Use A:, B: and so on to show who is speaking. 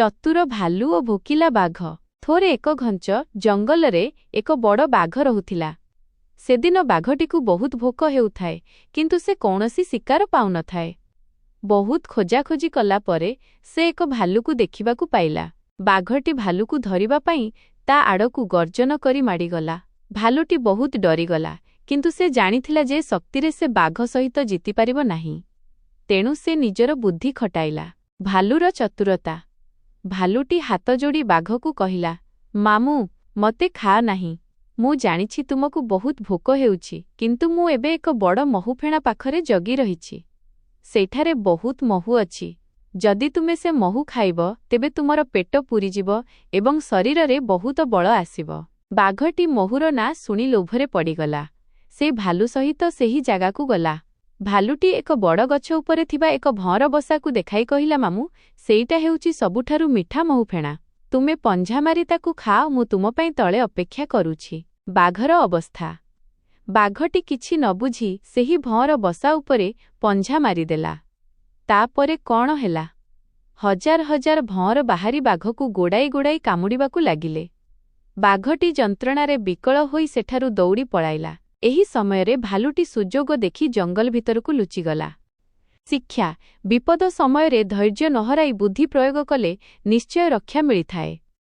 A: ଚତୁର ଭାଲୁ ଓ ଭୋକିଲା ବାଘ। ଥରେ ଏକ ଘଞ୍ଚ ଜଙ୍ଗଲରେ ଏକ ବଡ଼ ବାଘ ରହୁଥିଲା। ସେଦିନ ବାଘଟିକୁ ବହୁତ ଭୋକ ହେଉଥାଏ, କିନ୍ତୁ ସେ କୌଣସି ଶିକାର ପାଉନଥାଏ। ବହୁତ ଖୋଜାଖୋଜି କଲା ପରେ ସେ ଏକ ଭାଲୁକୁ ଦେଖିବାକୁ ପାଇଲା। ବାଘଟି ଭାଲୁକୁ ଧରିବା ପାଇଁ ତା ଆଡ଼କୁ ଗର୍ଜନ କରି ମାଡ଼ିଗଲା। ଭାଲୁଟି ବହୁତ ଡରିଗଲା, କିନ୍ତୁ ସେ ଜାଣିଥିଲା ଯେ ଶକ୍ତିରେ ସେ ବାଘ ସହିତ ଜିତିପାରିବ ନାହିଁ। ତେଣୁ ସେ ନିଜର ବୁଦ୍ଧି ଖଟାଇଲା। ଭାଲୁର ଚତୁରତା। ଭାଲୁଟି ହାତଯୋଡ଼ି ବାଘକୁ କହିଲା, ମାମୁଁ, ମତେ ଖା ନାହିଁ। ମୁଁ ଜାଣିଛି ତୁମକୁ ବହୁତ ଭୋକ ହେଉଛି, କିନ୍ତୁ ମୁଁ ଏବେ ଏକ ବଡ଼ ମହୁଫେଣା ପାଖରେ ଜଗି ରହିଛି। ସେଠାରେ ବହୁତ ମହୁ ଅଛି। ଯଦି ତୁମେ ସେ ମହୁ ଖାଇବ, ତେବେ ତୁମର ପେଟ ପୂରିଯିବ ଏବଂ ଶରୀରରେ ବହୁତ ବଳ ଆସିବ। ବାଘଟି ମହୁର ନାଁ ଶୁଣି ଲୋଭରେ ପଡ଼ିଗଲା। ସେ ଭାଲୁ ସହିତ ସେହି ଜାଗାକୁ ଗଲା। ଭାଲୁଟି ଏକ ବଡ଼ ଗଛ ଉପରେ ଥିବା ଏକ ଭଅଁର ବସାକୁ ଦେଖାଇ କହିଲା, ମାମୁଁ, ସେଇଟା ହେଉଛି ସବୁଠାରୁ ମିଠା ମହୁଫେଣା। ତୁମେ ପଞ୍ଝା ମାରି ତାକୁ ଖାଅ, ମୁଁ ତୁମ ପାଇଁ ତଳେ ଅପେକ୍ଷା କରୁଛି। ବାଘର ଅବସ୍ଥା। ବାଘଟି କିଛି ନ ବୁଝି ସେହି ଭଅଁର ବସା ଉପରେ ପଞ୍ଝା ମାରିଦେଲା। ତାପରେ କ'ଣ ହେଲା? ହଜାର ହଜାର ଭଅଁର ବାହାରି ବାଘକୁ ଗୋଡ଼ାଇ ଗୋଡ଼ାଇ କାମୁଡ଼ିବାକୁ ଲାଗିଲେ। ବାଘଟି ଯନ୍ତ୍ରଣାରେ ବିକଳ ହୋଇ ସେଠାରୁ ଦୌଡ଼ି ପଳାଇଲା। ଏହି ସମୟରେ ଭାଲୁଟି ସୁଯୋଗ ଦେଖି ଜଙ୍ଗଲ ଭିତରକୁ ଲୁଚିଗଲା। ଶିକ୍ଷା। ବିପଦ ସମୟରେ ଧୈର୍ଯ୍ୟ ନ ହରାଇ ବୁଦ୍ଧି ପ୍ରୟୋଗ କଲେ ନିଶ୍ଚୟ ରକ୍ଷା ମିଳିଥାଏ।